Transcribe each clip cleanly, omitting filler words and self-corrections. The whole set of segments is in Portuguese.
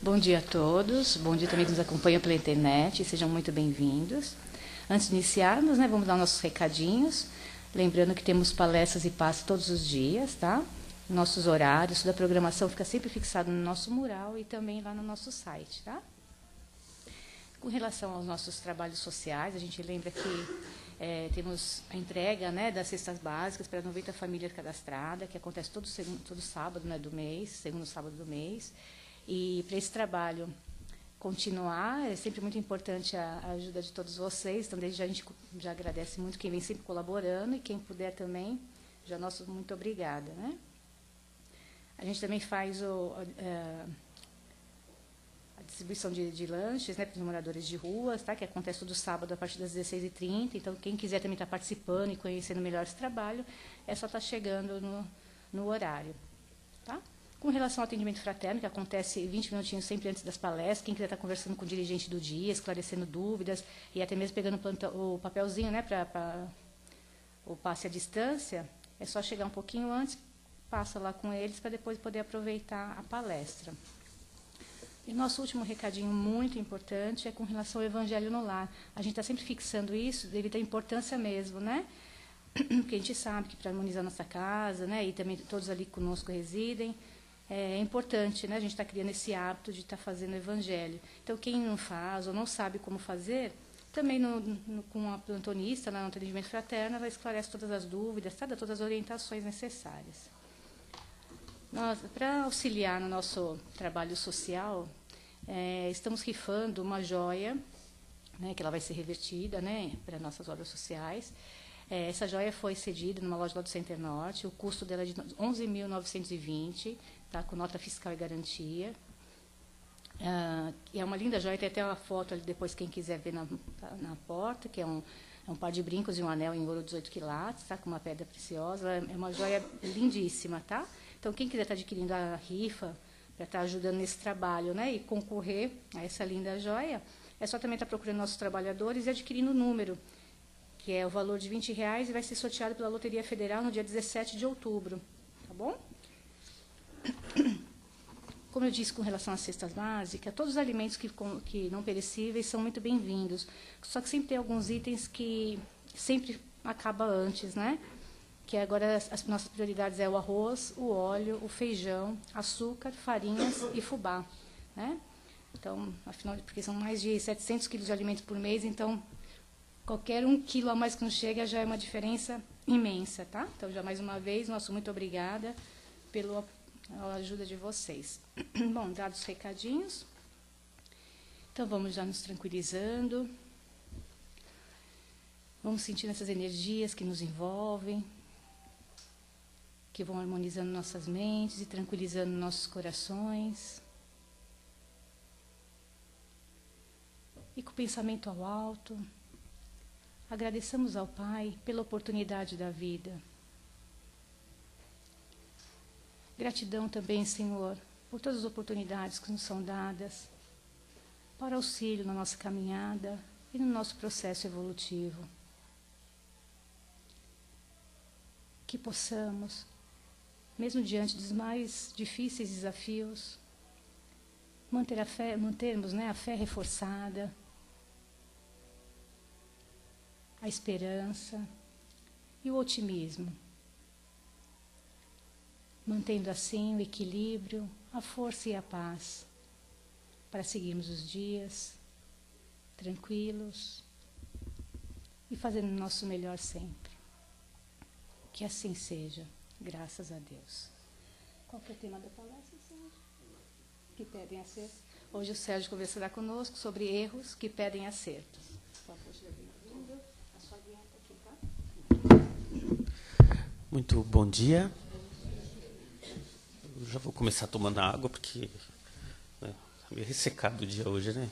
Bom dia a todos, bom dia também que nos acompanham pela internet, sejam muito bem-vindos. Antes de iniciarmos, vamos dar nossos recadinhos, lembrando que temos palestras e passes todos os dias, tá? Nossos horários, toda a programação fica sempre fixada no nosso mural e também lá no nosso site, tá? Com relação aos nossos trabalhos sociais, a gente lembra que temos a entrega das cestas básicas para 90 famílias cadastradas, que acontece todo sábado do mês, segundo sábado do mês. E para esse trabalho continuar, é sempre muito importante a ajuda de todos vocês. Então, desde já a gente já agradece muito quem vem sempre colaborando e quem puder também, já nosso muito obrigada. A gente também faz a distribuição de lanches para os moradores de ruas, tá? Que acontece todo sábado a partir das 16h30. Então, quem quiser também estar participando e conhecendo melhor esse trabalho, é só estar chegando no horário. Tá? Com relação ao atendimento fraterno, que acontece 20 minutinhos sempre antes das palestras, quem quiser estar conversando com o dirigente do dia, esclarecendo dúvidas, e até mesmo pegando o papelzinho para o passe à distância, é só chegar um pouquinho antes, passa lá com eles, para depois poder aproveitar a palestra. E o nosso último recadinho muito importante é com relação ao Evangelho no Lar. A gente está sempre fixando isso devido à importância mesmo, Porque a gente sabe que para harmonizar nossa casa, e também todos ali conosco residem, é importante, a gente está criando esse hábito de estar fazendo o Evangelho. Então, quem não faz ou não sabe como fazer, também com a plantonista, no atendimento fraterno, ela esclarece todas as dúvidas, dá todas as orientações necessárias. Nós, para auxiliar no nosso trabalho social, estamos rifando uma joia, que ela vai ser revertida para nossas obras sociais. Essa joia foi cedida numa loja lá do Center Norte, o custo dela é de 11.920, tá, com nota fiscal e garantia. É uma linda joia, tem até uma foto ali depois, quem quiser ver na porta, que é um par de brincos e um anel em ouro 18 quilates, tá, com uma pedra preciosa. É uma joia lindíssima, tá? Então, quem quiser estar adquirindo a rifa, para estar ajudando nesse trabalho, e concorrer a essa linda joia, é só também estar procurando nossos trabalhadores e adquirindo o número, que é o valor de R$20 e vai ser sorteado pela Loteria Federal no dia 17 de outubro. Tá bom? Como eu disse com relação às cestas básicas, todos os alimentos que não perecíveis são muito bem-vindos. Só que sempre tem alguns itens que sempre acaba antes, Que agora as nossas prioridades é o arroz, o óleo, o feijão, açúcar, farinhas e fubá, Então, afinal, porque são mais de 700 quilos de alimento por mês, então qualquer 1 quilo a mais que não chega já é uma diferença imensa, tá? Então, já mais uma vez, nosso muito obrigada pela ajuda de vocês. Bom, dados os recadinhos, então vamos já nos tranquilizando, vamos sentindo essas energias que nos envolvem, que vão harmonizando nossas mentes e tranquilizando nossos corações. E com o pensamento ao alto, agradeçamos ao Pai pela oportunidade da vida. Gratidão também, Senhor, por todas as oportunidades que nos são dadas para auxílio na nossa caminhada e no nosso processo evolutivo. Que possamos, mesmo diante dos mais difíceis desafios, mantermos a fé reforçada, a esperança e o otimismo, mantendo assim o equilíbrio, a força e a paz, para seguirmos os dias tranquilos e fazendo o nosso melhor sempre. Que assim seja, graças a Deus. Qual que é o tema da palestra, Sérgio? Que pedem acerto. Hoje o Sérgio conversará conosco sobre erros que pedem acertos. Por favor, seja bem-vindo. A sua guia está aqui, tá? Muito bom dia. Eu já vou começar tomando água, porque é meio ressecado o dia hoje,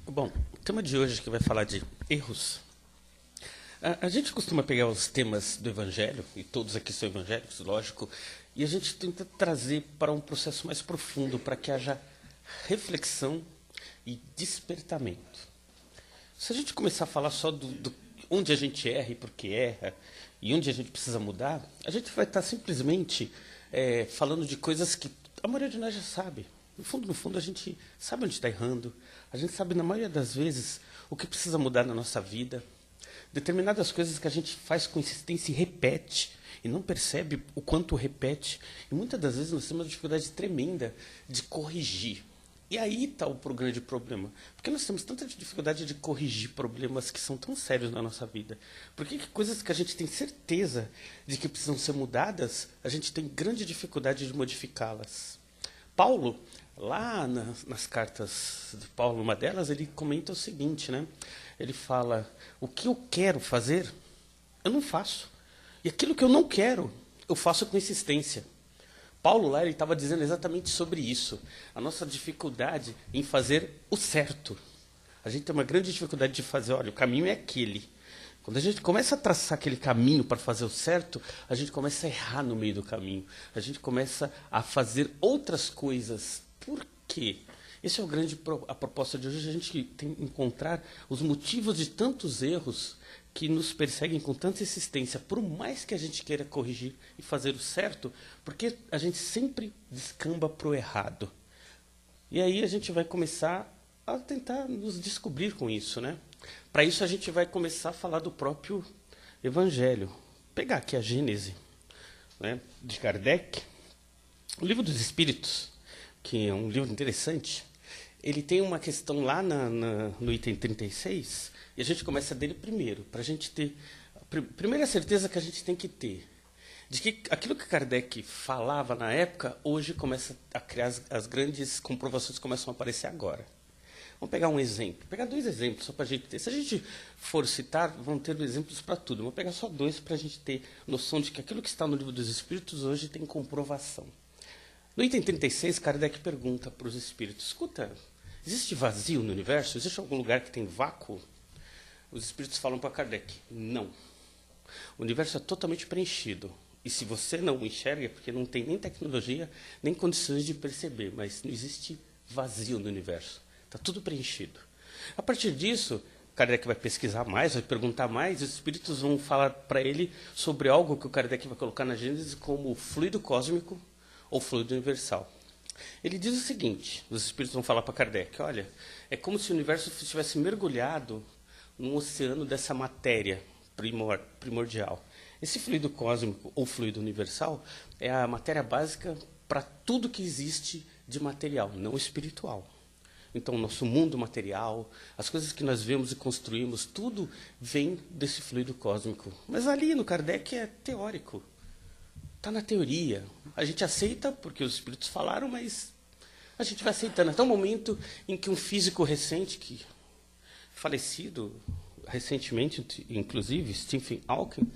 Bom, o tema de hoje que vai falar de erros. A gente costuma pegar os temas do Evangelho, e todos aqui são evangélicos, lógico, e a gente tenta trazer para um processo mais profundo, para que haja reflexão e despertamento. Se a gente começar a falar só onde a gente erra e por que erra, e onde a gente precisa mudar, a gente vai estar simplesmente falando de coisas que a maioria de nós já sabe. No fundo, a gente sabe onde está errando. A gente sabe, na maioria das vezes, o que precisa mudar na nossa vida. Determinadas coisas que a gente faz com insistência e repete, e não percebe o quanto repete. E muitas das vezes nós temos uma dificuldade tremenda de corrigir. E aí está o grande problema. Porque nós temos tanta dificuldade de corrigir problemas que são tão sérios na nossa vida. Porque coisas que a gente tem certeza de que precisam ser mudadas, a gente tem grande dificuldade de modificá-las. Paulo, lá nas cartas de Paulo, uma delas, ele comenta o seguinte, né? Ele fala, o que eu quero fazer, eu não faço. E aquilo que eu não quero, eu faço com insistência. Paulo lá, ele estava dizendo exatamente sobre isso. A nossa dificuldade em fazer o certo. A gente tem uma grande dificuldade de fazer, olha, o caminho é aquele. Quando a gente começa a traçar aquele caminho para fazer o certo, a gente começa a errar no meio do caminho. A gente começa a fazer outras coisas. Por quê? Esse é a proposta de hoje, a gente tem que encontrar os motivos de tantos erros que nos perseguem com tanta insistência, por mais que a gente queira corrigir e fazer o certo, porque a gente sempre descamba para o errado. E aí a gente vai começar a tentar nos descobrir com isso, né? Para isso a gente vai começar a falar do próprio Evangelho. Pegar aqui a Gênese, né, de Kardec, o Livro dos Espíritos, que é um livro interessante. Ele tem uma questão lá no item 36, e a gente começa dele primeiro, para a gente ter a primeira certeza que a gente tem que ter, de que aquilo que Kardec falava na época, hoje começa a criar as grandes comprovações que começam a aparecer agora. Vamos pegar um exemplo, pegar 2 exemplos só para a gente ter. Se a gente for citar, vão ter exemplos para tudo. Vamos pegar só 2 para a gente ter noção de que aquilo que está no Livro dos Espíritos hoje tem comprovação. No item 36, Kardec pergunta para os espíritos, escuta, existe vazio no universo? Existe algum lugar que tem vácuo? Os espíritos falam para Kardec, não. O universo é totalmente preenchido. E se você não enxerga, é porque não tem nem tecnologia, nem condições de perceber, mas não existe vazio no universo. Está tudo preenchido. A partir disso, Kardec vai pesquisar mais, vai perguntar mais, e os espíritos vão falar para ele sobre algo que o Kardec vai colocar na Gênese como fluido cósmico ou fluido universal. Ele diz o seguinte, os espíritos vão falar para Kardec, olha, é como se o universo estivesse mergulhado num oceano dessa matéria primordial. Esse fluido cósmico ou fluido universal é a matéria básica para tudo que existe de material, não espiritual. Então, o nosso mundo material, as coisas que nós vemos e construímos, tudo vem desse fluido cósmico. Mas ali no Kardec é teórico. Está na teoria. A gente aceita porque os espíritos falaram, mas a gente vai aceitando. Até o momento em que um físico recente, falecido recentemente, inclusive, Stephen Hawking,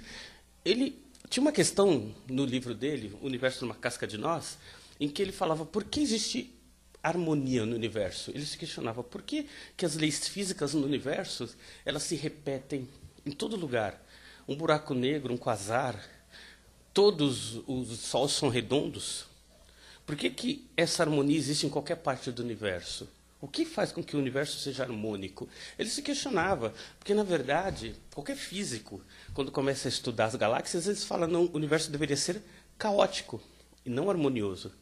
ele tinha uma questão no livro dele, O Universo numa Casca de Nós, em que ele falava por que existe harmonia no universo. Ele se questionava por que as leis físicas no universo elas se repetem em todo lugar. Um buraco negro, um quasar, todos os sols são redondos. Por que essa harmonia existe em qualquer parte do universo? O que faz com que o universo seja harmônico? Ele se questionava, porque, na verdade, qualquer físico, quando começa a estudar as galáxias, eles falam que o universo deveria ser caótico e não harmonioso.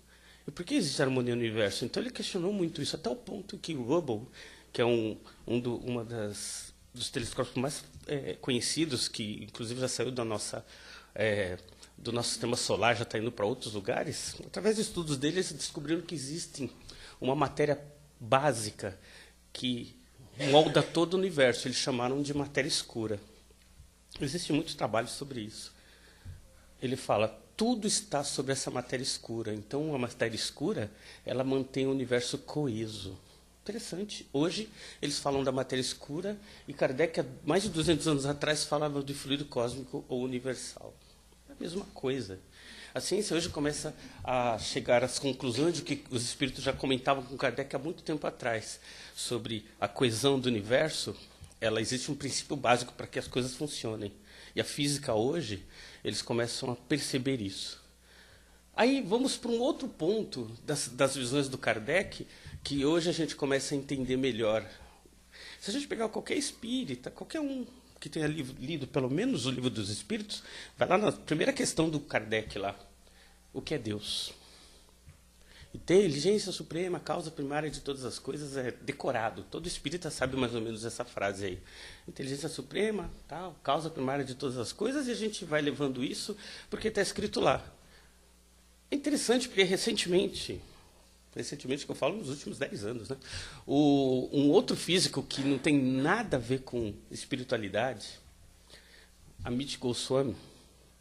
E por que existe harmonia no universo? Então ele questionou muito isso, até o ponto que o Hubble, que é dos telescópios mais conhecidos, que inclusive já saiu do nosso sistema solar, já está indo para outros lugares, através de estudos dele, eles descobriram que existe uma matéria básica que molda todo o universo. Eles chamaram de matéria escura. Existem muitos trabalhos sobre isso. Ele fala, tudo está sobre essa matéria escura. Então, a matéria escura, ela mantém o universo coeso. Interessante. Hoje, eles falam da matéria escura e Kardec, há mais de 200 anos atrás, falava de fluido cósmico ou universal. É a mesma coisa. A ciência hoje começa a chegar às conclusões de que os espíritos já comentavam com Kardec há muito tempo atrás, sobre a coesão do universo. Existe um princípio básico para que as coisas funcionem. E a física hoje, eles começam a perceber isso. Aí vamos para um outro ponto das visões do Kardec, que hoje a gente começa a entender melhor. Se a gente pegar qualquer espírita, qualquer um, que tenha lido pelo menos o Livro dos Espíritos, vai lá na primeira questão do Kardec lá. O que é Deus? Inteligência suprema, causa primária de todas as coisas, é decorado. Todo espírita sabe mais ou menos essa frase aí. Inteligência suprema, tal, causa primária de todas as coisas, e a gente vai levando isso porque está escrito lá. É interessante porque recentemente que eu falo nos últimos 10 anos, né? Um outro físico que não tem nada a ver com espiritualidade, Amit Goswami,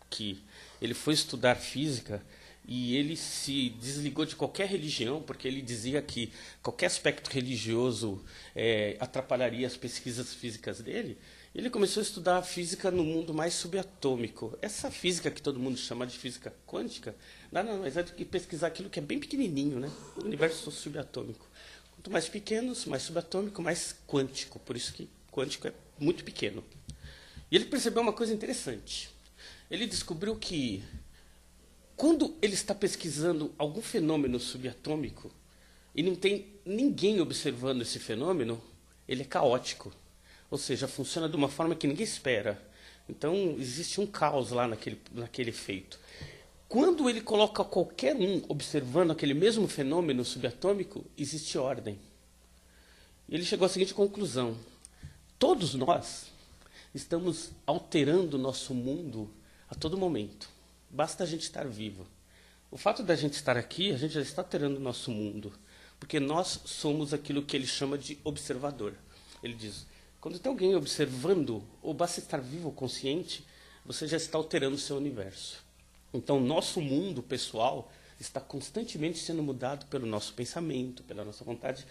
que ele foi estudar física e ele se desligou de qualquer religião, porque ele dizia que qualquer aspecto religioso atrapalharia as pesquisas físicas dele. Ele começou a estudar a física no mundo mais subatômico. Essa física que todo mundo chama de física quântica, nada mais é do que pesquisar aquilo que é bem pequenininho, né? O universo subatômico. Quanto mais pequenos, mais subatômico, mais quântico. Por isso que quântico é muito pequeno. E ele percebeu uma coisa interessante. Ele descobriu que quando ele está pesquisando algum fenômeno subatômico e não tem ninguém observando esse fenômeno, ele é caótico. Ou seja, funciona de uma forma que ninguém espera. Então, existe um caos lá naquele efeito. Quando ele coloca qualquer um observando aquele mesmo fenômeno subatômico, existe ordem. E ele chegou à seguinte conclusão. Todos nós estamos alterando o nosso mundo a todo momento. Basta a gente estar vivo. O fato da gente estar aqui, a gente já está alterando o nosso mundo. Porque nós somos aquilo que ele chama de observador. Ele diz, quando tem alguém observando, ou basta estar vivo ou consciente, você já está alterando o seu universo. Então, nosso mundo pessoal está constantemente sendo mudado pelo nosso pensamento, pela nossa vontade.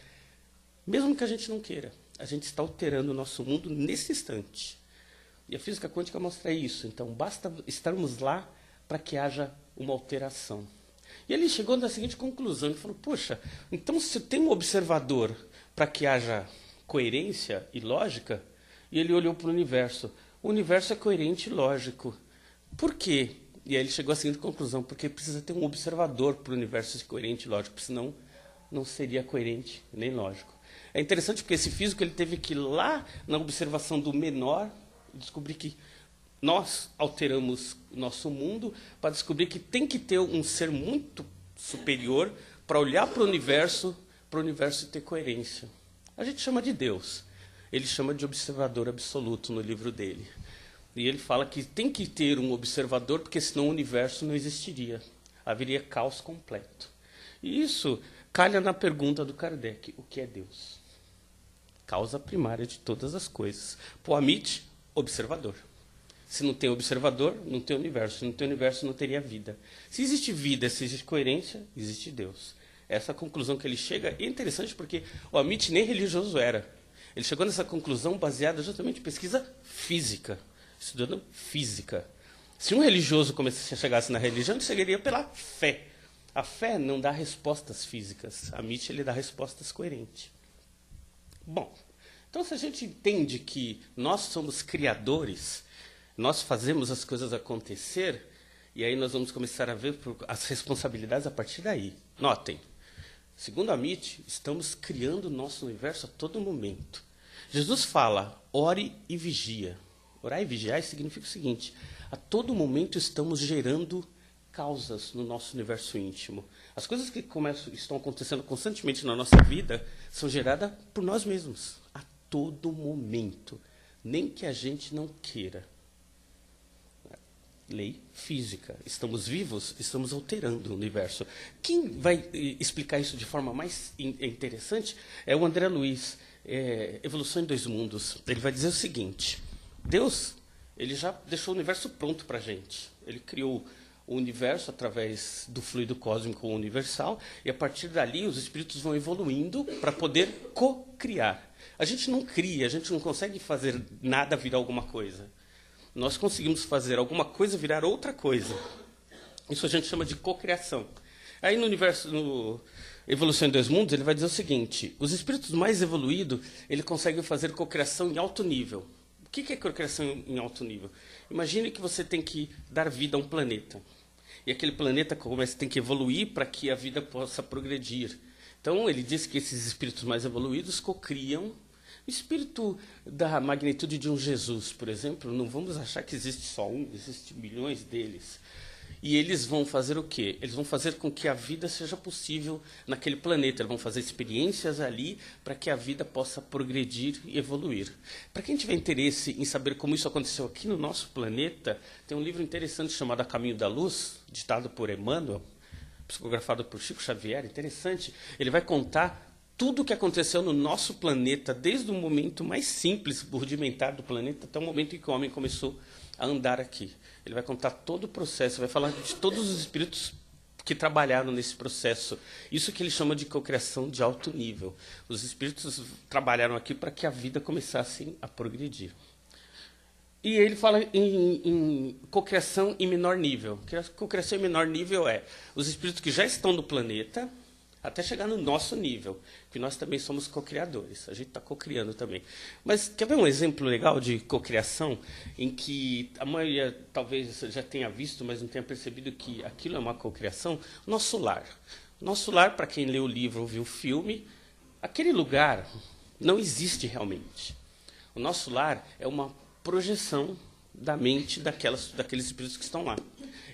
Mesmo que a gente não queira, a gente está alterando o nosso mundo nesse instante. E a física quântica mostra isso. Então, basta estarmos lá para que haja uma alteração. E ele chegou na seguinte conclusão, ele falou, poxa, então se tem um observador para que haja coerência e lógica, e ele olhou para o universo é coerente e lógico. Por quê? E aí ele chegou à seguinte conclusão, porque precisa ter um observador para o universo ser coerente e lógico, senão não seria coerente nem lógico. É interessante porque esse físico ele teve que ir lá na observação do menor descobrir que nós alteramos o nosso mundo para descobrir que tem que ter um ser muito superior para olhar para o universo ter coerência. A gente chama de Deus. Ele chama de observador absoluto no livro dele. E ele fala que tem que ter um observador, porque senão o universo não existiria. Haveria caos completo. E isso calha na pergunta do Kardec, o que é Deus? Causa primária de todas as coisas. Para o Amit, observador. Se não tem observador, não tem universo. Se não tem universo, não teria vida. Se existe vida, se existe coerência, existe Deus. Essa conclusão que ele chega é interessante porque o Amit nem religioso era. Ele chegou nessa conclusão baseada justamente em pesquisa física, estudando física. Se um religioso chegasse na religião, ele chegaria pela fé. A fé não dá respostas físicas. A Amit ele dá respostas coerentes. Bom, então se a gente entende que nós somos criadores, nós fazemos as coisas acontecer, e aí nós vamos começar a ver as responsabilidades a partir daí. Notem, segundo a Amit, estamos criando o nosso universo a todo momento. Jesus fala, ore e vigia. Orar e vigiar significa o seguinte, a todo momento estamos gerando causas no nosso universo íntimo. As coisas que estão acontecendo constantemente na nossa vida são geradas por nós mesmos, a todo momento, nem que a gente não queira. Lei física. Estamos vivos, estamos alterando o universo. Quem vai explicar isso de forma mais interessante é o André Luiz, Evolução em Dois Mundos. Ele vai dizer o seguinte, Deus ele já deixou o universo pronto para a gente. Ele criou o universo através do fluido cósmico universal, e a partir dali os espíritos vão evoluindo para poder co-criar. A gente não cria, a gente não consegue fazer nada virar alguma coisa. Nós conseguimos fazer alguma coisa virar outra coisa. Isso a gente chama de cocriação. Aí no Evolução em Dois Mundos, ele vai dizer o seguinte, os espíritos mais evoluídos, ele consegue fazer cocriação em alto nível. O que é cocriação em alto nível? Imagine que você tem que dar vida a um planeta. E aquele planeta tem que evoluir para que a vida possa progredir. Então, ele diz que esses espíritos mais evoluídos cocriam O espírito da magnitude de um Jesus, por exemplo, não vamos achar que existe só um, existem milhões deles. E eles vão fazer o quê? Eles vão fazer com que a vida seja possível naquele planeta. Eles vão fazer experiências ali para que a vida possa progredir e evoluir. Para quem tiver interesse em saber como isso aconteceu aqui no nosso planeta, tem um livro interessante chamado A Caminho da Luz, ditado por Emmanuel, psicografado por Chico Xavier, interessante. Ele vai contar tudo o que aconteceu no nosso planeta, desde o momento mais simples, rudimentar do planeta, até o momento em que o homem começou a andar aqui. Ele vai contar todo o processo, vai falar de todos os espíritos que trabalharam nesse processo. Isso que ele chama de cocriação de alto nível. Os espíritos trabalharam aqui para que a vida começasse a progredir. E ele fala em cocriação em menor nível. Que a cocriação em menor nível é os espíritos que já estão no planeta, até chegar no nosso nível, que nós também somos cocriadores. A gente está cocriando também. Mas quer ver um exemplo legal de cocriação, em que a maioria talvez já tenha visto, mas não tenha percebido que aquilo é uma cocriação? Nosso lar. Nosso lar, para quem leu o livro ou viu o filme, aquele lugar não existe realmente. O nosso lar é uma projeção da mente daqueles espíritos que estão lá.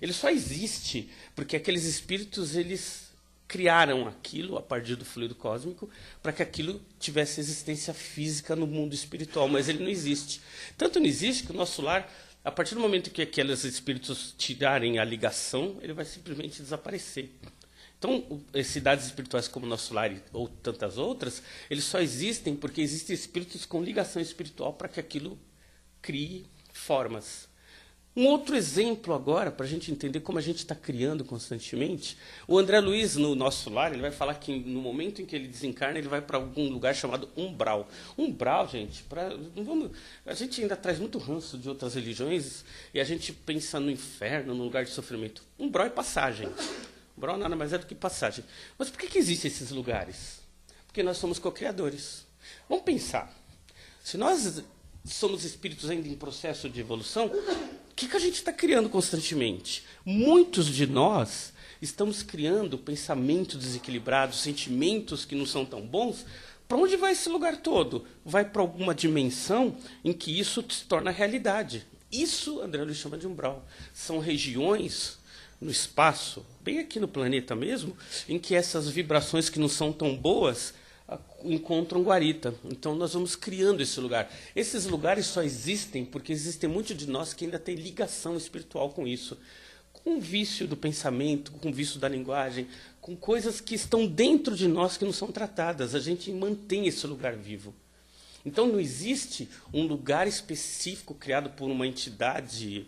Ele só existe porque aqueles espíritos, eles criaram aquilo a partir do fluido cósmico para que aquilo tivesse existência física no mundo espiritual, mas ele não existe. Tanto não existe que o nosso lar, a partir do momento que aqueles espíritos tirarem a ligação, ele vai simplesmente desaparecer. Então, cidades espirituais como o nosso lar ou tantas outras, eles só existem porque existem espíritos com ligação espiritual para que aquilo crie formas. Um outro exemplo agora, para a gente entender como a gente está criando constantemente, o André Luiz, no nosso lar, ele vai falar que no momento em que ele desencarna, ele vai para algum lugar chamado umbral. Umbral, gente, a gente ainda traz muito ranço de outras religiões e a gente pensa no inferno, no lugar de sofrimento. Umbral é passagem. Umbral nada mais é do que passagem. Mas por que existem esses lugares? Porque nós somos co-criadores. Vamos pensar. Se nós somos espíritos ainda em processo de evolução, o que a gente está criando constantemente? Muitos de nós estamos criando pensamentos desequilibrados, sentimentos que não são tão bons. Para onde vai esse lugar todo? Vai para alguma dimensão em que isso se torna realidade. Isso, André Luiz chama de umbral. São regiões no espaço, bem aqui no planeta mesmo, em que essas vibrações que não são tão boas encontram guarita. Então nós vamos criando esse lugar. Esses lugares só existem porque existem muitos de nós que ainda tem ligação espiritual com isso, com o vício do pensamento, com o vício da linguagem, com coisas que estão dentro de nós que não são tratadas. A gente mantém esse lugar vivo. Então não existe um lugar específico criado por uma entidade.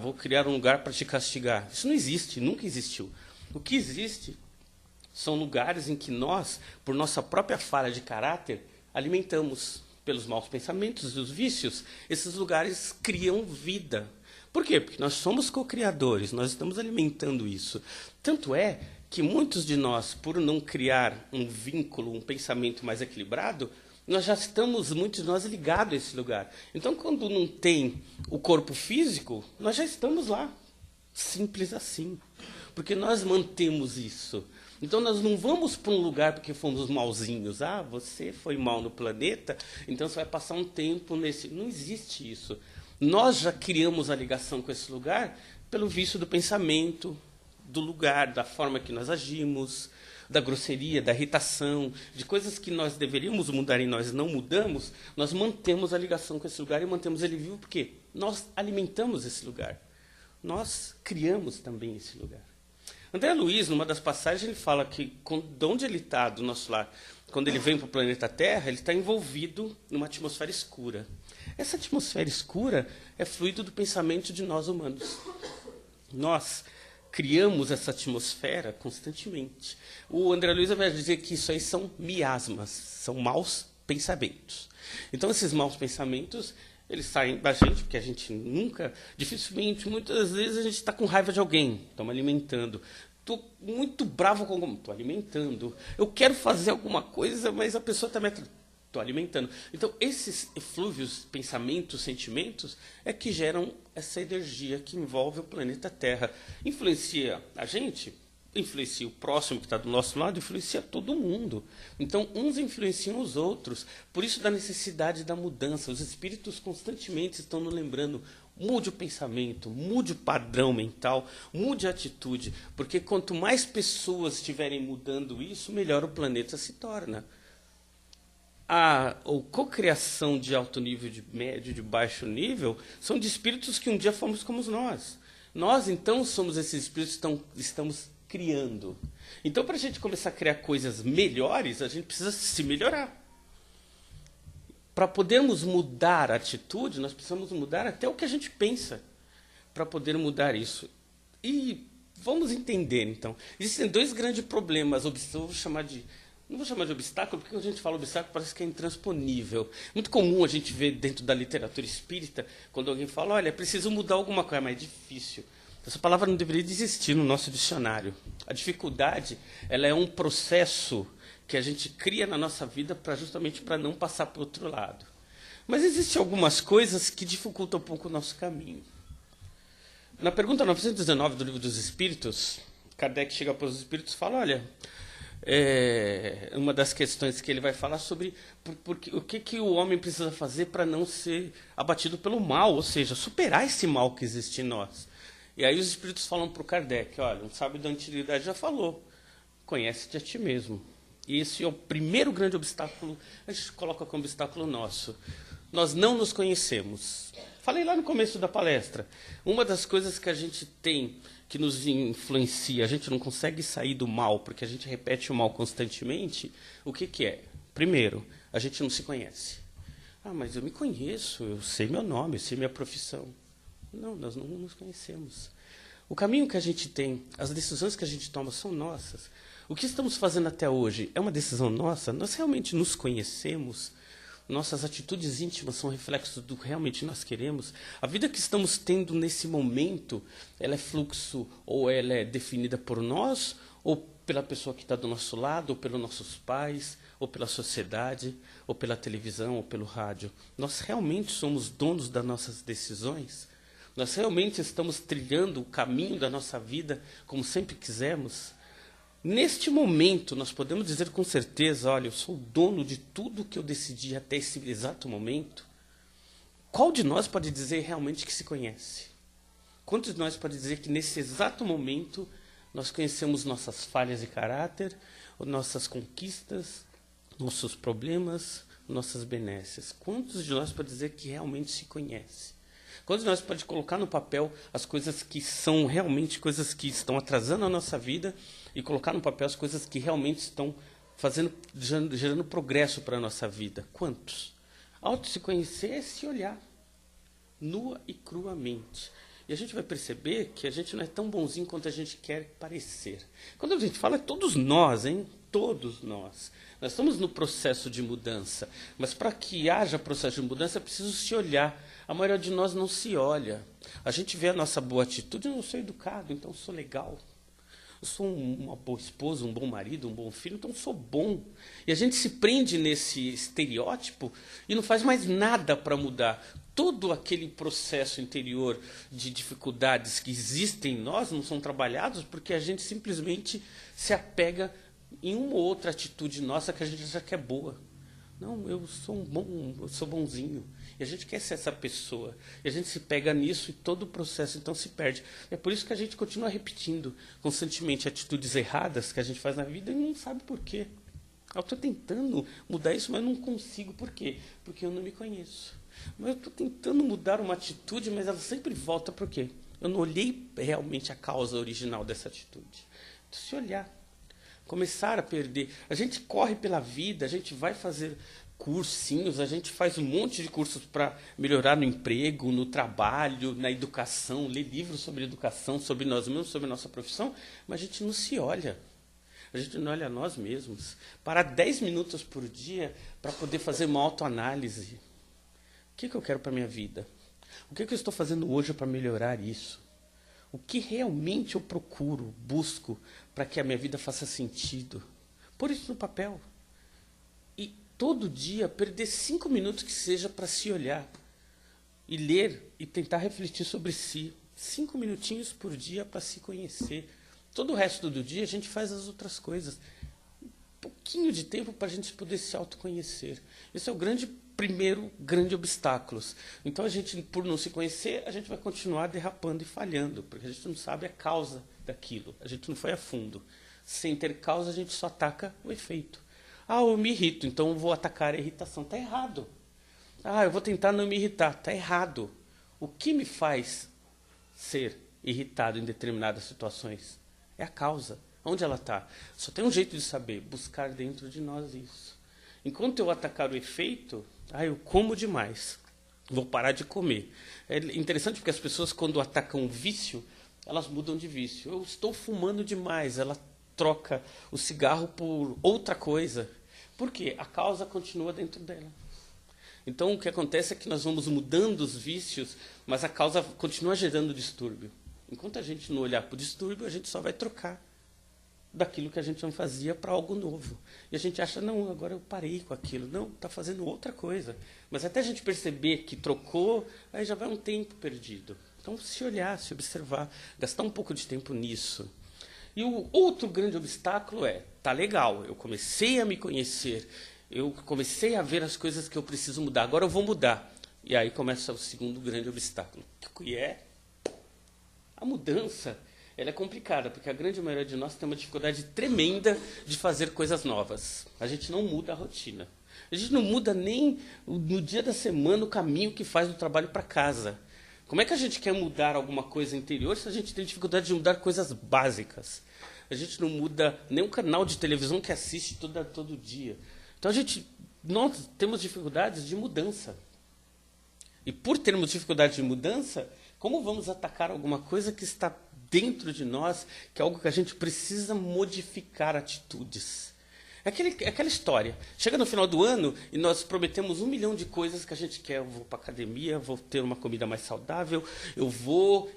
Vou criar um lugar para te castigar. Isso não existe, nunca existiu. O que existe são lugares em que nós, por nossa própria falha de caráter, alimentamos pelos maus pensamentos e os vícios. Esses lugares criam vida. Por quê? Porque nós somos co-criadores, nós estamos alimentando isso. Tanto é que muitos de nós, por não criar um vínculo, um pensamento mais equilibrado, nós já estamos, muitos de nós, ligados a esse lugar. Então, quando não tem o corpo físico, nós já estamos lá. Simples assim. Porque nós mantemos isso. Então, nós não vamos para um lugar porque fomos malzinhos. Você foi mal no planeta, então você vai passar um tempo nesse... Não existe isso. Nós já criamos a ligação com esse lugar pelo vício do pensamento, do lugar, da forma que nós agimos, da grosseria, da irritação, de coisas que nós deveríamos mudar e nós não mudamos. Nós mantemos a ligação com esse lugar e mantemos ele vivo porque nós alimentamos esse lugar. Nós criamos também esse lugar. André Luiz, numa das passagens, ele fala que de onde ele está, do nosso lar, quando ele vem para o planeta Terra, ele está envolvido numa atmosfera escura. Essa atmosfera escura é fluido do pensamento de nós humanos. Nós criamos essa atmosfera constantemente. O André Luiz vai dizer que isso aí são miasmas, são maus pensamentos. Então, esses maus pensamentos, eles saem da gente, porque a gente nunca, dificilmente, muitas vezes a gente está com raiva de alguém, estamos alimentando. Estou muito bravo com alguém, estou alimentando. Eu quero fazer alguma coisa, mas a pessoa está me estou alimentando. Então, esses eflúvios, pensamentos, sentimentos, é que geram essa energia que envolve o planeta Terra. Influencia a gente? influencia o próximo que está do nosso lado, influencia todo mundo. Então, uns influenciam os outros. Por isso, da necessidade da mudança. Os espíritos constantemente estão nos lembrando: mude o pensamento, mude o padrão mental, mude a atitude. Porque quanto mais pessoas estiverem mudando isso, melhor o planeta se torna. A cocriação de alto nível, de médio, de baixo nível, são de espíritos que um dia fomos como nós. Nós, então, somos esses espíritos que estamos criando. Então, para a gente começar a criar coisas melhores, a gente precisa se melhorar. Para podermos mudar a atitude, nós precisamos mudar até o que a gente pensa, para poder mudar isso. E vamos entender, então. Existem dois grandes problemas, não vou chamar de obstáculo, porque quando a gente fala obstáculo parece que é intransponível. Muito comum a gente ver dentro da literatura espírita, quando alguém fala: olha, é preciso mudar alguma coisa, mas é difícil. Essa palavra não deveria existir no nosso dicionário. A dificuldade, ela é um processo que a gente cria na nossa vida justamente para não passar para o outro lado. Mas existem algumas coisas que dificultam um pouco o nosso caminho. Na pergunta 919 do Livro dos Espíritos, Kardec chega para os Espíritos e fala: olha, uma das questões que ele vai falar sobre o que o homem precisa fazer para não ser abatido pelo mal, ou seja, superar esse mal que existe em nós. E aí os espíritos falam para o Kardec: olha, um sábio da antiguidade já falou, conhece-te a ti mesmo. E esse é o primeiro grande obstáculo, a gente coloca como obstáculo nosso. Nós não nos conhecemos. Falei lá no começo da palestra, uma das coisas que a gente tem, que nos influencia, a gente não consegue sair do mal, porque a gente repete o mal constantemente, o que é? Primeiro, a gente não se conhece. Ah, mas eu me conheço, eu sei meu nome, eu sei minha profissão. Não, nós não nos conhecemos. O caminho que a gente tem, as decisões que a gente toma são nossas. O que estamos fazendo até hoje é uma decisão nossa? Nós realmente nos conhecemos? Nossas atitudes íntimas são reflexos do que realmente nós queremos? A vida que estamos tendo nesse momento, ela é fluxo, ou ela é definida por nós, ou pela pessoa que está do nosso lado, ou pelos nossos pais, ou pela sociedade, ou pela televisão, ou pelo rádio? Nós realmente somos donos das nossas decisões? Nós realmente estamos trilhando o caminho da nossa vida como sempre quisemos? Neste momento, nós podemos dizer com certeza: olha, eu sou o dono de tudo que eu decidi até esse exato momento? Qual de nós pode dizer realmente que se conhece? Quantos de nós pode dizer que nesse exato momento nós conhecemos nossas falhas de caráter, nossas conquistas, nossos problemas, nossas benesses? Quantos de nós pode dizer que realmente se conhece? Quantos de nós pode colocar no papel as coisas que são realmente coisas que estão atrasando a nossa vida e colocar no papel as coisas que realmente estão gerando progresso para a nossa vida? Quantos? Auto se conhecer é se olhar, nua e cruamente. E a gente vai perceber que a gente não é tão bonzinho quanto a gente quer parecer. Quando a gente fala, é todos nós, hein? Todos nós. Nós estamos no processo de mudança. Mas para que haja processo de mudança, é preciso se olhar. A maioria de nós não se olha. A gente vê a nossa boa atitude: eu não sou educado, então eu sou legal. Eu sou uma boa esposa, um bom marido, um bom filho, então eu sou bom. E a gente se prende nesse estereótipo e não faz mais nada para mudar. Todo aquele processo interior de dificuldades que existem em nós não são trabalhados porque a gente simplesmente se apega em uma ou outra atitude nossa que a gente já quer boa. Não, eu sou bonzinho. E a gente quer ser essa pessoa. E a gente se pega nisso e todo o processo então se perde. É por isso que a gente continua repetindo constantemente atitudes erradas que a gente faz na vida e não sabe por quê. Eu estou tentando mudar isso, mas não consigo. Por quê? Porque eu não me conheço. Mas eu estou tentando mudar uma atitude, mas ela sempre volta por quê? Eu não olhei realmente a causa original dessa atitude. Então, se olhar, começar a perder. A gente corre pela vida, a gente vai fazer cursinhos, a gente faz um monte de cursos para melhorar no emprego, no trabalho, na educação, lê livros sobre educação, sobre nós mesmos, sobre a nossa profissão, mas a gente não se olha. A gente não olha a nós mesmos. Parar 10 minutos por dia para poder fazer uma autoanálise. O que eu quero para a minha vida? O que eu estou fazendo hoje para melhorar isso? O que realmente eu procuro, busco, para que a minha vida faça sentido? Pôr isso no papel. E todo dia perder 5 minutos que seja para se olhar. E ler e tentar refletir sobre si. 5 minutinhos por dia para se conhecer. Todo o resto do dia a gente faz as outras coisas. Um pouquinho de tempo para a gente poder se autoconhecer. Esse é o primeiro grande obstáculo. Então, a gente, por não se conhecer, a gente vai continuar derrapando e falhando, porque a gente não sabe a causa daquilo. A gente não foi a fundo. Sem ter causa, a gente só ataca o efeito. Eu me irrito, então eu vou atacar a irritação. Está errado. Eu vou tentar não me irritar. Está errado. O que me faz ser irritado em determinadas situações? É a causa. Onde ela está? Só tem um jeito de saber, buscar dentro de nós isso. Enquanto eu atacar o efeito, eu como demais. Vou parar de comer. É interessante porque as pessoas, quando atacam o vício, elas mudam de vício. Eu estou fumando demais. Ela troca o cigarro por outra coisa. Por quê? A causa continua dentro dela. Então, o que acontece é que nós vamos mudando os vícios, mas a causa continua gerando distúrbio. Enquanto a gente não olhar para o distúrbio, a gente só vai trocar daquilo que a gente não fazia para algo novo. E a gente acha, não, agora eu parei com aquilo. Não, está fazendo outra coisa. Mas até a gente perceber que trocou, aí já vai um tempo perdido. Então, se olhar, se observar, gastar um pouco de tempo nisso. E o outro grande obstáculo tá legal, eu comecei a me conhecer, eu comecei a ver as coisas que eu preciso mudar, agora eu vou mudar. E aí começa o segundo grande obstáculo, que é a mudança. Ela é complicada, porque a grande maioria de nós tem uma dificuldade tremenda de fazer coisas novas. A gente não muda a rotina. A gente não muda nem no dia da semana o caminho que faz do trabalho para casa. Como é que a gente quer mudar alguma coisa interior se a gente tem dificuldade de mudar coisas básicas? A gente não muda nem um canal de televisão que assiste todo dia. Então, nós temos dificuldades de mudança. E por termos dificuldade de mudança, como vamos atacar alguma coisa que está dentro de nós, que é algo que a gente precisa modificar atitudes? É aquela história. Chega no final do ano e nós prometemos 1 milhão de coisas que a gente quer. Eu vou para a academia, vou ter uma comida mais saudável, eu vou,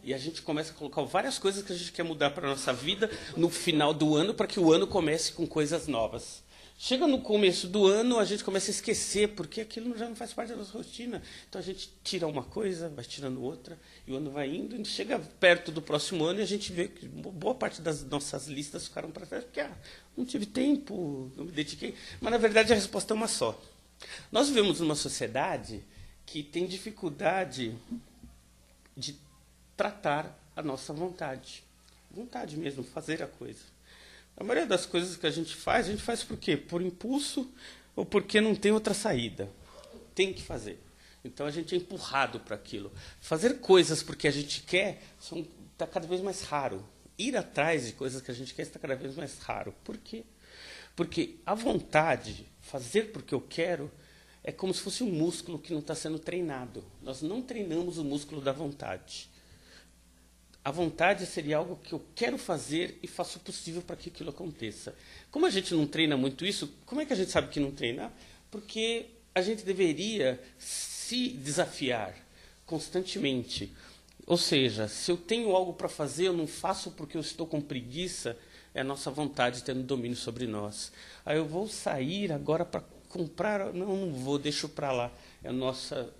e a gente começa a colocar várias coisas que a gente quer mudar para a nossa vida no final do ano, para que o ano comece com coisas novas. Chega no começo do ano, a gente começa a esquecer, porque aquilo já não faz parte da nossa rotina. Então a gente tira uma coisa, vai tirando outra, e o ano vai indo, e chega perto do próximo ano e a gente vê que boa parte das nossas listas ficaram para trás, porque não tive tempo, não me dediquei. Mas na verdade a resposta é uma só. Nós vivemos numa sociedade que tem dificuldade de tratar a nossa vontade. Vontade mesmo, fazer a coisa. A maioria das coisas que a gente faz por quê? Por impulso ou porque não tem outra saída. Tem que fazer. Então a gente é empurrado para aquilo. Fazer coisas porque a gente quer está cada vez mais raro. Ir atrás de coisas que a gente quer está cada vez mais raro. Por quê? Porque a vontade, fazer porque eu quero, é como se fosse um músculo que não está sendo treinado. Nós não treinamos o músculo da vontade. A vontade seria algo que eu quero fazer e faço o possível para que aquilo aconteça. Como a gente não treina muito isso, como é que a gente sabe que não treina? Porque a gente deveria se desafiar constantemente. Ou seja, se eu tenho algo para fazer, eu não faço porque eu estou com preguiça, é a nossa vontade tendo domínio sobre nós. Eu vou sair agora para comprar, não vou, deixo para lá.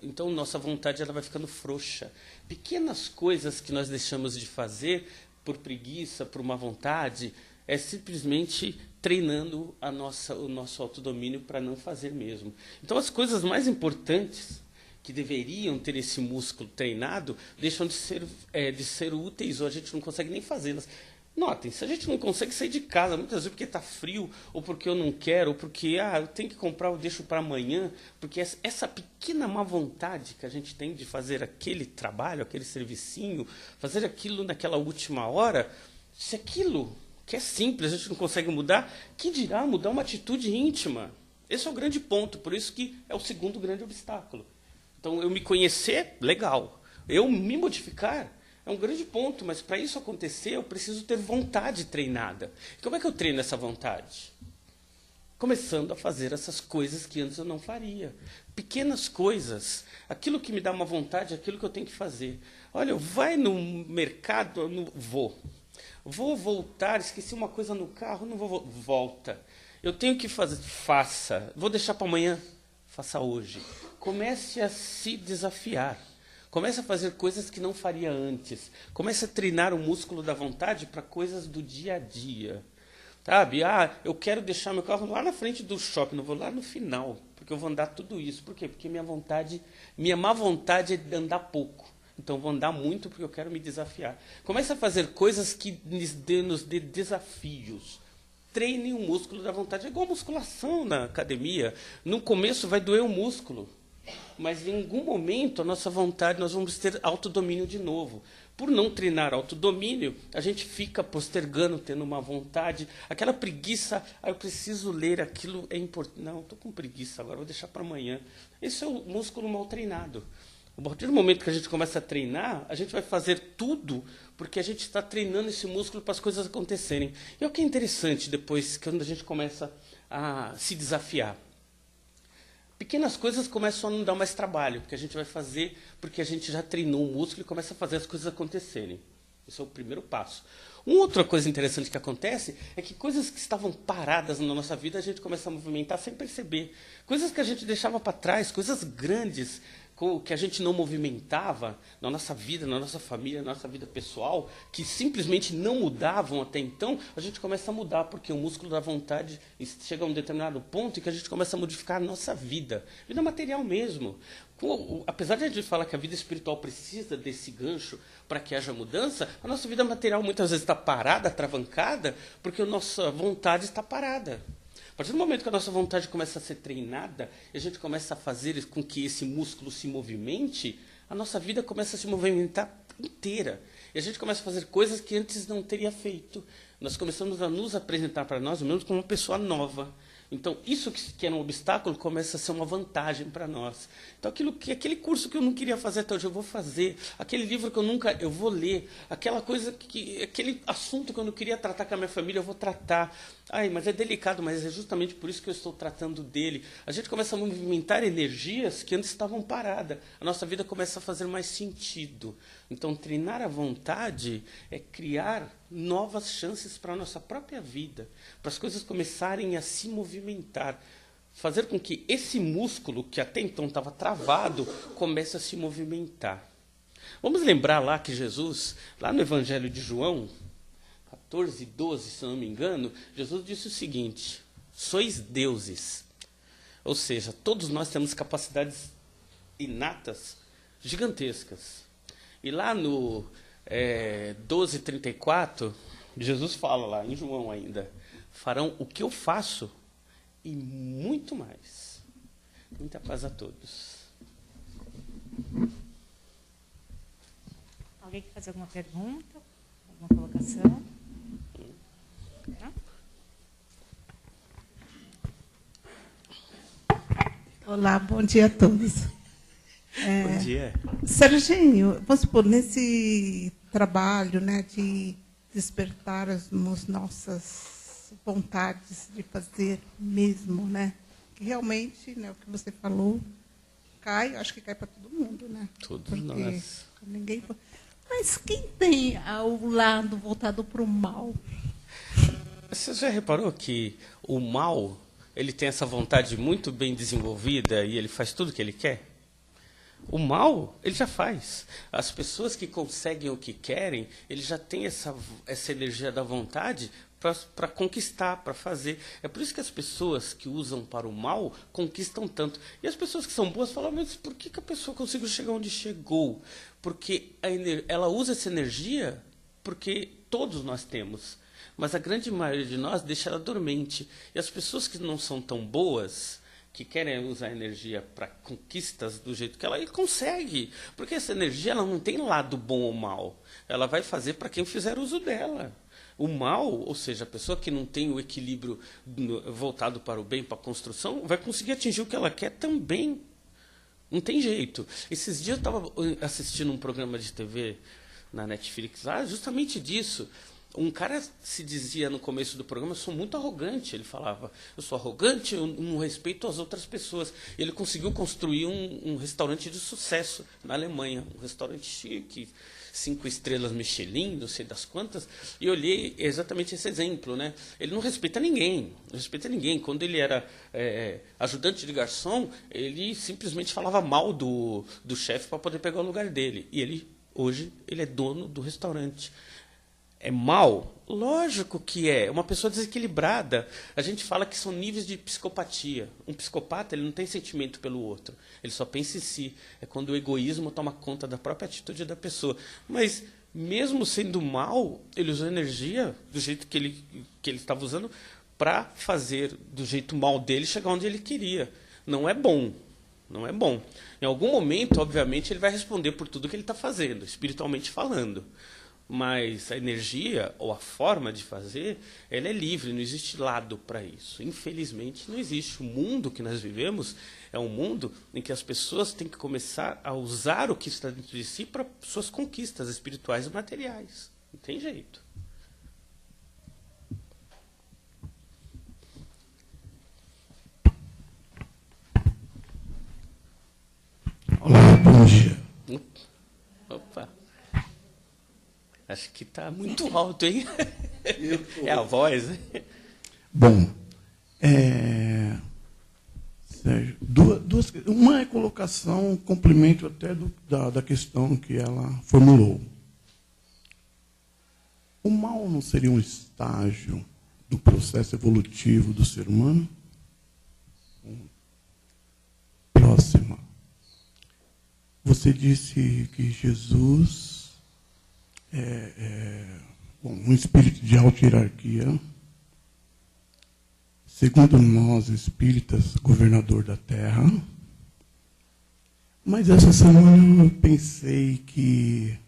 Então, nossa vontade ela vai ficando frouxa. Pequenas coisas que nós deixamos de fazer por preguiça, por má vontade, é simplesmente treinando o nosso autodomínio para não fazer mesmo. Então, as coisas mais importantes que deveriam ter esse músculo treinado deixam de ser úteis ou a gente não consegue nem fazê-las. Notem, se a gente não consegue sair de casa, muitas vezes porque está frio, ou porque eu não quero, ou porque eu tenho que comprar, eu deixo para amanhã, porque essa pequena má vontade que a gente tem de fazer aquele trabalho, aquele servicinho, fazer aquilo naquela última hora, se aquilo que é simples a gente não consegue mudar, que dirá mudar uma atitude íntima? Esse é o grande ponto, por isso que é o segundo grande obstáculo. Então, eu me conhecer, legal. Eu me modificar, é um grande ponto, mas para isso acontecer, eu preciso ter vontade treinada. E como é que eu treino essa vontade? Começando a fazer essas coisas que antes eu não faria. Pequenas coisas. Aquilo que me dá uma vontade, aquilo que eu tenho que fazer. Olha, vai no mercado, vou. Vou voltar, esqueci uma coisa no carro, não vou, volta. Eu tenho que fazer, faça. Vou deixar para amanhã, faça hoje. Comece a se desafiar. Comece a fazer coisas que não faria antes. Comece a treinar o músculo da vontade para coisas do dia a dia. Sabe? Eu quero deixar meu carro lá na frente do shopping, não vou lá no final, porque eu vou andar tudo isso. Por quê? Porque minha má vontade é andar pouco. Então eu vou andar muito porque eu quero me desafiar. Comece a fazer coisas que nos dê desafios. Treine o músculo da vontade. É igual musculação na academia. No começo vai doer o músculo. Mas em algum momento, a nossa vontade, nós vamos ter autodomínio de novo. Por não treinar autodomínio, a gente fica postergando, tendo uma vontade. Aquela preguiça, eu preciso ler, aquilo é importante. Não, estou com preguiça agora, vou deixar para amanhã. Esse é o músculo mal treinado. A partir do momento que a gente começa a treinar, a gente vai fazer tudo porque a gente está treinando esse músculo para as coisas acontecerem. E é o que é interessante depois, quando a gente começa a se desafiar. Pequenas coisas começam a não dar mais trabalho, porque a gente vai fazer porque a gente já treinou o músculo e começa a fazer as coisas acontecerem. Esse é o primeiro passo. Uma outra coisa interessante que acontece é que coisas que estavam paradas na nossa vida, a gente começa a movimentar sem perceber. Coisas que a gente deixava para trás, coisas grandes, que a gente não movimentava na nossa vida, na nossa família, na nossa vida pessoal, que simplesmente não mudavam até então, a gente começa a mudar, porque o músculo da vontade chega a um determinado ponto em que a gente começa a modificar a nossa vida material mesmo. Apesar de a gente falar que a vida espiritual precisa desse gancho para que haja mudança, a nossa vida material muitas vezes está parada, travancada, porque a nossa vontade está parada. A partir do momento que a nossa vontade começa a ser treinada, e a gente começa a fazer com que esse músculo se movimente, a nossa vida começa a se movimentar inteira. E a gente começa a fazer coisas que antes não teria feito. Nós começamos a nos apresentar para nós mesmos como uma pessoa nova. Então, isso que era um obstáculo começa a ser uma vantagem para nós. Então, aquele curso que eu não queria fazer até hoje, eu vou fazer. Aquele livro que eu vou ler. Aquele assunto que eu não queria tratar com a minha família, eu vou tratar. Mas é delicado, mas é justamente por isso que eu estou tratando dele. A gente começa a movimentar energias que antes estavam paradas. A nossa vida começa a fazer mais sentido. Então, treinar a vontade é criar novas chances para a nossa própria vida, para as coisas começarem a se movimentar, fazer com que esse músculo, que até então estava travado, comece a se movimentar. Vamos lembrar lá que Jesus, lá no Evangelho de João, 14, 12, se não me engano, Jesus disse o seguinte: sois deuses. Ou seja, todos nós temos capacidades inatas gigantescas. E lá no 12:34, Jesus fala lá, em João ainda, farão o que eu faço e muito mais. Muita paz a todos. Alguém quer fazer alguma pergunta? Alguma colocação? Não? Olá, bom dia a todos. Bom dia. Serginho, vamos supor, nesse trabalho, né, de despertar as nossas vontades de fazer mesmo, né, que realmente, né, o que você falou, acho que cai para todo mundo, né? Todos nós. Ninguém... Mas quem tem o lado voltado para o mal? Você já reparou que o mal, ele tem essa vontade muito bem desenvolvida e ele faz tudo o que ele quer? O mal, ele já faz. As pessoas que conseguem o que querem, ele já tem essa energia da vontade para conquistar, para fazer. É por isso que as pessoas que usam para o mal conquistam tanto. E as pessoas que são boas falam, mas por que a pessoa conseguiu chegar onde chegou? Porque ela usa essa energia porque todos nós temos. Mas a grande maioria de nós deixa ela dormente. E as pessoas que não são tão boas, que querem usar a energia para conquistas do jeito que ela consegue. Porque essa energia ela não tem lado bom ou mal. Ela vai fazer para quem fizer uso dela. O mal, ou seja, a pessoa que não tem o equilíbrio voltado para o bem, para a construção, vai conseguir atingir o que ela quer também. Não tem jeito. Esses dias eu estava assistindo um programa de TV na Netflix, justamente disso. Um cara se dizia no começo do programa, eu sou muito arrogante. Ele falava, eu sou arrogante, eu não respeito as outras pessoas. Ele conseguiu construir um restaurante de sucesso na Alemanha. Um restaurante chique, 5 estrelas Michelin, não sei das quantas. E eu olhei exatamente esse exemplo, né? Ele não respeita ninguém. Não respeita ninguém. Quando ele era ajudante de garçom, ele simplesmente falava mal do chefe para poder pegar o lugar dele. E hoje ele é dono do restaurante. É mal? Lógico que é. Uma pessoa desequilibrada. A gente fala que são níveis de psicopatia. Um psicopata, ele não tem sentimento pelo outro. Ele só pensa em si. É quando o egoísmo toma conta da própria atitude da pessoa. Mas, mesmo sendo mal, ele usou energia do jeito que ele estava usando para fazer do jeito mal dele chegar onde ele queria. Não é bom. Não é bom. Em algum momento, obviamente, ele vai responder por tudo que ele está fazendo, espiritualmente falando. Mas a energia, ou a forma de fazer, ela é livre, não existe lado para isso. Infelizmente, não existe. O mundo que nós vivemos é um mundo em que as pessoas têm que começar a usar o que está dentro de si para suas conquistas espirituais e materiais. Não tem jeito. Olá, bom dia. Opa. Acho que está muito alto, hein? É a voz, né? Bom, Sérgio, uma é colocação, complemento até da questão que ela formulou. O mal não seria um estágio do processo evolutivo do ser humano? Próxima. Você disse que Jesus um espírito de alta hierarquia, segundo nós espíritas, governador da Terra. Mas essa semana eu pensei que,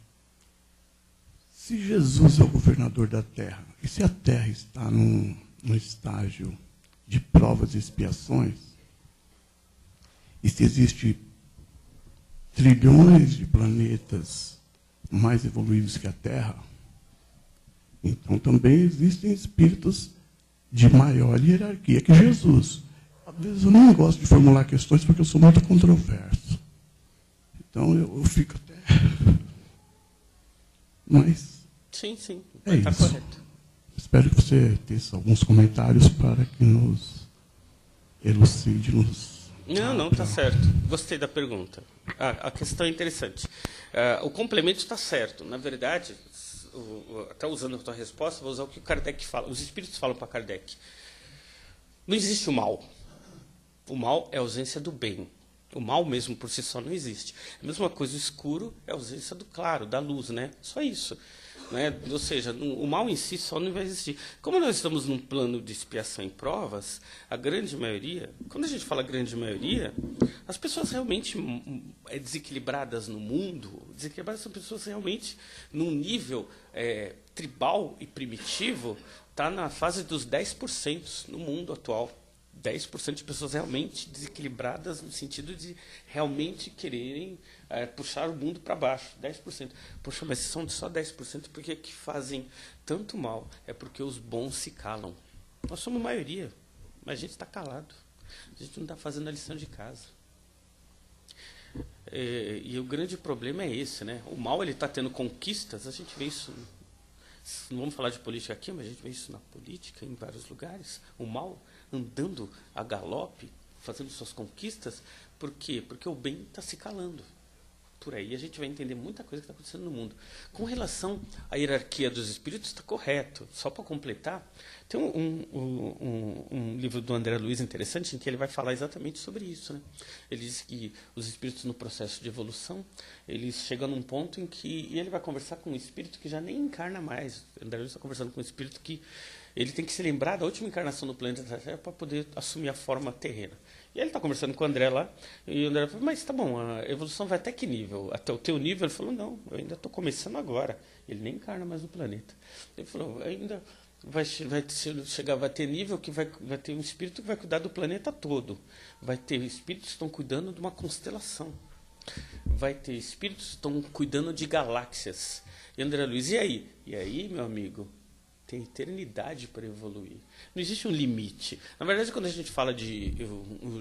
se Jesus é o governador da Terra, e se a Terra está num estágio de provas e expiações, e se existe trilhões de planetas mais evoluídos que a Terra, então também existem espíritos de maior hierarquia que Jesus. Às vezes eu não gosto de formular questões porque eu sou muito controverso. Então eu fico até... Mas... Sim, está correto. Espero que você tenha alguns comentários para que nos elucide, Não, está certo. Gostei da pergunta. A questão é interessante. O complemento está certo. Na verdade, até usando a tua resposta, vou usar o que o Kardec fala. Os espíritos falam para Kardec. Não existe o mal. O mal é a ausência do bem. O mal mesmo por si só não existe. A mesma coisa, o escuro é a ausência do claro, da luz, né? Só isso. Né? Ou seja, o mal em si só não vai existir. Como nós estamos num plano de expiação e provas, a grande maioria, quando a gente fala grande maioria, as pessoas realmente desequilibradas no mundo, desequilibradas são pessoas realmente num nível tribal e primitivo, está na fase dos 10% no mundo atual. 10% de pessoas realmente desequilibradas no sentido de realmente quererem puxar o mundo para baixo. 10%. Poxa, mas se são só 10%, por que fazem tanto mal? É porque os bons se calam. Nós somos maioria, mas a gente está calado. A gente não está fazendo a lição de casa. E o grande problema é esse, né? O mal está tendo conquistas, a gente vê isso... Não vamos falar de política aqui, mas a gente vê isso na política, em vários lugares. O mal andando a galope, fazendo suas conquistas. Por quê? Porque o bem está se calando. Por aí a gente vai entender muita coisa que está acontecendo no mundo. Com relação à hierarquia dos espíritos, está correto. Só para completar, tem um livro do André Luiz interessante em que ele vai falar exatamente sobre isso. Né? Ele diz que os espíritos no processo de evolução, eles chegam num ponto em que... E ele vai conversar com um espírito que já nem encarna mais. O André Luiz está conversando com um espírito que ele tem que se lembrar da última encarnação no planeta Terra para poder assumir a forma terrena. E ele está conversando com o André lá, e o André falou, mas tá bom, a evolução vai até que nível? Até o teu nível? Ele falou, não, eu ainda estou começando agora. Ele nem encarna mais no planeta. Ele falou, ainda vai ter nível que vai ter um espírito que vai cuidar do planeta todo. Vai ter espíritos que estão cuidando de uma constelação. Vai ter espíritos que estão cuidando de galáxias. E André Luiz, e aí? E aí, meu amigo? tem eternidade para evoluir. Não existe um limite. Na verdade, quando a gente fala de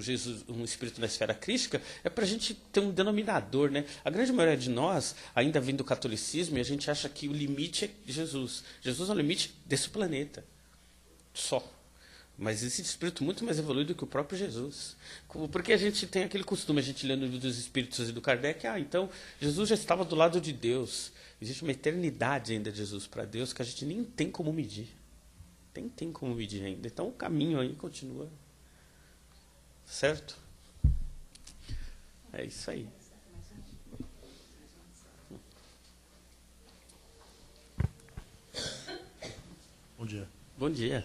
Jesus, um espírito na esfera crística, é para a gente ter um denominador, né? A grande maioria de nós ainda vem do catolicismo e a gente acha que o limite é Jesus. Jesus é o limite desse planeta. Só. Mas existe espírito muito mais evoluído que o próprio Jesus. Porque a gente tem aquele costume, a gente lendo dos espíritos e do Kardec, então Jesus já estava do lado de Deus. Existe uma eternidade ainda de Jesus para Deus que a gente nem tem como medir. Nem tem como medir ainda. Então o caminho aí continua. Certo? É isso aí. Bom dia. Bom dia.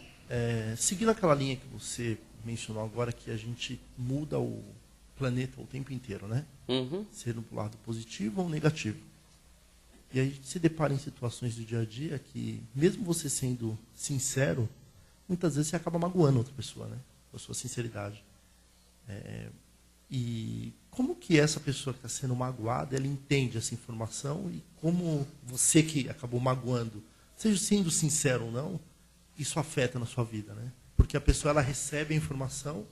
Seguindo aquela linha que você mencionou agora, que a gente muda o planeta o tempo inteiro, né? Uhum. Sendo para o lado positivo ou negativo. E a gente se depara em situações do dia a dia que, mesmo você sendo sincero, muitas vezes você acaba magoando outra pessoa, né? Com a sua sinceridade. E como que essa pessoa que está sendo magoada, ela entende essa informação e como você que acabou magoando, seja sendo sincero ou não, isso afeta na sua vida, né? Porque a pessoa ela recebe a informação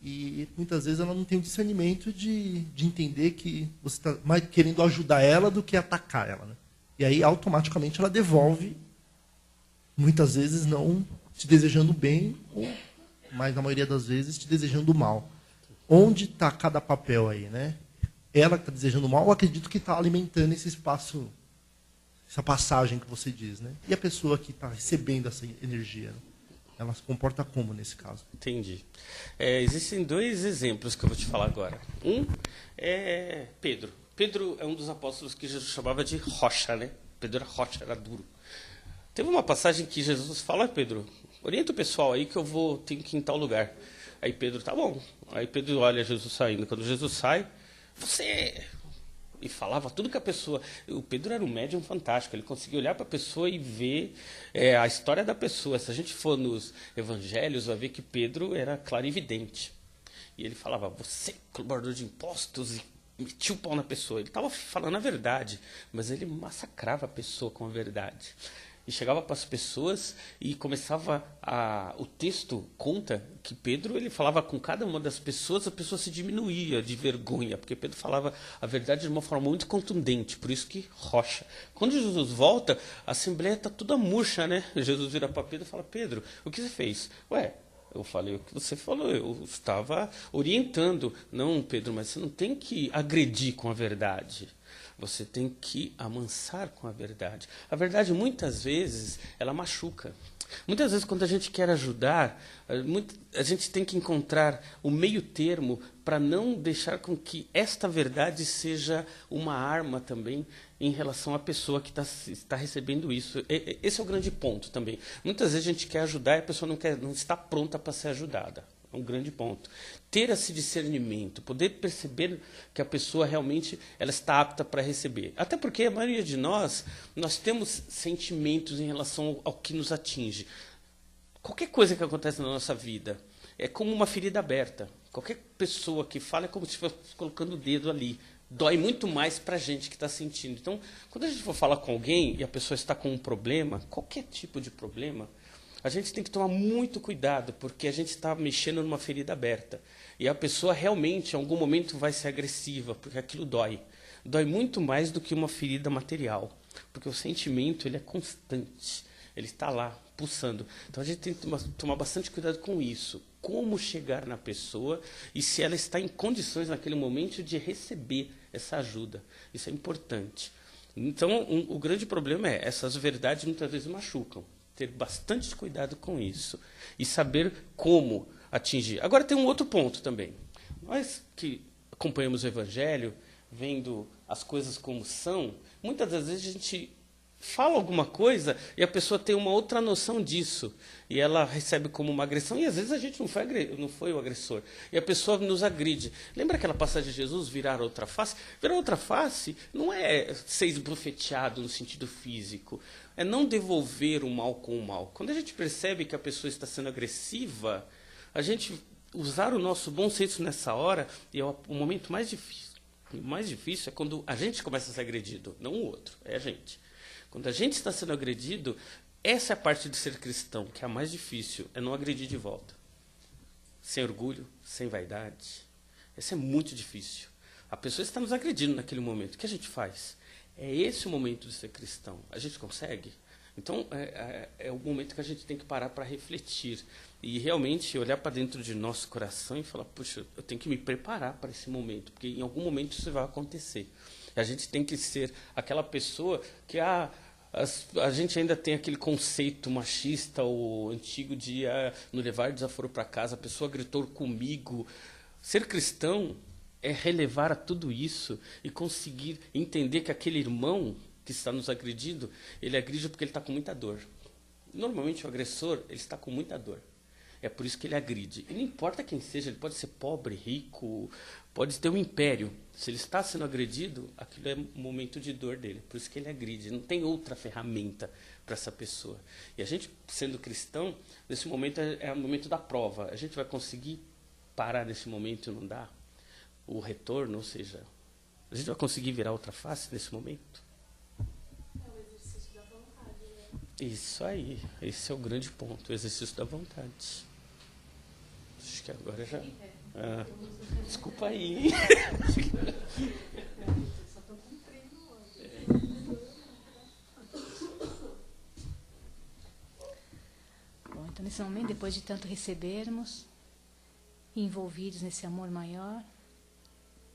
e muitas vezes ela não tem o discernimento de entender que você está mais querendo ajudar ela do que atacar ela, né? E aí automaticamente ela devolve, muitas vezes não te desejando bem, mas na maioria das vezes te desejando mal. Onde está cada papel aí, né? Ela que está desejando mal, eu acredito que está alimentando esse espaço, essa passagem que você diz, né? E a pessoa que está recebendo essa energia, né? Ela se comporta como nesse caso? Entendi. Existem dois exemplos que eu vou te falar agora. Um é Pedro. Pedro é um dos apóstolos que Jesus chamava de rocha, né? Pedro era rocha, era duro. Teve uma passagem que Jesus fala: Pedro, orienta o pessoal aí que tenho que ir em tal lugar. Aí Pedro, tá bom. Aí Pedro olha Jesus saindo. Quando Jesus sai, você... E falava tudo que a pessoa... O Pedro era um médium fantástico. Ele conseguia olhar para a pessoa e ver a história da pessoa. Se a gente for nos evangelhos, vai ver que Pedro era clarividente. E ele falava, você, cobrador de impostos, e metia o pau na pessoa. Ele estava falando a verdade, mas ele massacrava a pessoa com a verdade. E chegava para as pessoas e começava o texto conta que Pedro, ele falava com cada uma das pessoas, a pessoa se diminuía de vergonha, porque Pedro falava a verdade de uma forma muito contundente, por isso que rocha. Quando Jesus volta, a assembleia está toda murcha, né? Jesus vira para Pedro e fala, Pedro, o que você fez? Eu falei o que você falou, eu estava orientando. Não, Pedro, mas você não tem que agredir com a verdade. Você tem que amansar com a verdade. A verdade, muitas vezes, ela machuca. Muitas vezes, quando a gente quer ajudar, a gente tem que encontrar o meio termo para não deixar com que esta verdade seja uma arma também em relação à pessoa que está recebendo isso. Esse é o grande ponto também. Muitas vezes a gente quer ajudar e a pessoa não está pronta para ser ajudada. É um grande ponto. Ter esse discernimento, poder perceber que a pessoa realmente ela está apta para receber. Até porque a maioria de nós temos sentimentos em relação ao que nos atinge. Qualquer coisa que acontece na nossa vida é como uma ferida aberta. Qualquer pessoa que fala é como se estivesse colocando o dedo ali. Dói muito mais para a gente que está sentindo. Então, quando a gente for falar com alguém e a pessoa está com um problema, qualquer tipo de problema, a gente tem que tomar muito cuidado, porque a gente está mexendo numa ferida aberta. E a pessoa realmente, em algum momento, vai ser agressiva, porque aquilo dói. Dói muito mais do que uma ferida material, porque o sentimento ele é constante, ele está lá, pulsando. Então a gente tem que tomar bastante cuidado com isso. Como chegar na pessoa e se ela está em condições, naquele momento, de receber essa ajuda. Isso é importante. Então, o grande problema é essas verdades muitas vezes machucam. Ter bastante cuidado com isso e saber como atingir. Agora tem um outro ponto também. Nós que acompanhamos o Evangelho, vendo as coisas como são, muitas das vezes a gente fala alguma coisa e a pessoa tem uma outra noção disso. E ela recebe como uma agressão e às vezes a gente não foi o agressor. E a pessoa nos agride. Lembra aquela passagem de Jesus, virar outra face? Virar outra face não é ser esbofeteado no sentido físico. É não devolver o mal com o mal. Quando a gente percebe que a pessoa está sendo agressiva, a gente usar o nosso bom senso nessa hora, e é o momento mais difícil. O mais difícil é quando a gente começa a ser agredido, não o outro, é a gente. Quando a gente está sendo agredido, Essa é a parte de ser cristão, que é a mais difícil, é não agredir de volta. Sem orgulho, sem vaidade. Essa é muito difícil. A pessoa está nos agredindo naquele momento. O que a gente faz? É esse o momento de ser cristão. A gente consegue? Então, é o momento que a gente tem que parar para refletir. E realmente olhar para dentro de nosso coração e falar, puxa, eu tenho que me preparar para esse momento, porque em algum momento isso vai acontecer. A gente tem que ser aquela pessoa que a gente ainda tem aquele conceito machista ou antigo de no levar desaforo para casa, a pessoa gritou comigo. Ser cristão é relevar a tudo isso e conseguir entender que aquele irmão que está nos agredindo, ele agride porque ele está com muita dor. Normalmente o agressor, ele está com muita dor. É por isso que ele agride. E não importa quem seja, ele pode ser pobre, rico, pode ter um império. Se ele está sendo agredido, aquilo é um momento de dor dele. Por isso que ele agride. Não tem outra ferramenta para essa pessoa. E a gente, sendo cristão, nesse momento é o momento da prova. A gente vai conseguir parar nesse momento e não dar o retorno, ou seja, a gente vai conseguir virar outra face nesse momento? É o exercício da vontade, né? Isso aí, esse é o grande ponto, o exercício da vontade. Acho que agora já... desculpa aí. Só estou cumprindo hoje. Bom, então, nesse momento, depois de tanto recebermos, envolvidos nesse amor maior,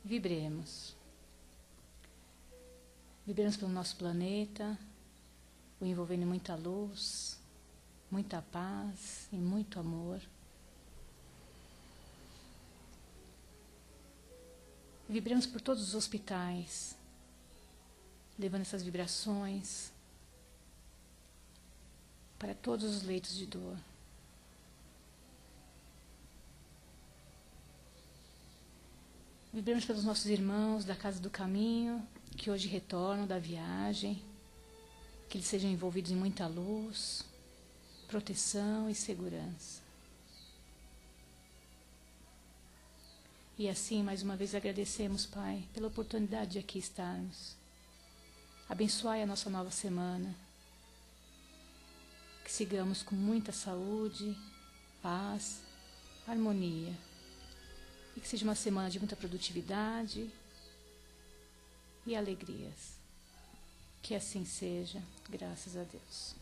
vibremos. Vibremos pelo nosso planeta, o envolvendo em muita luz, muita paz e muito amor. Vibremos por todos os hospitais, levando essas vibrações para todos os leitos de dor. Vibremos pelos nossos irmãos da Casa do Caminho, que hoje retornam da viagem, que eles sejam envolvidos em muita luz, proteção e segurança. E assim, mais uma vez, agradecemos, Pai, pela oportunidade de aqui estarmos. Abençoai a nossa nova semana. Que sigamos com muita saúde, paz, harmonia. E que seja uma semana de muita produtividade e alegrias. Que assim seja, graças a Deus.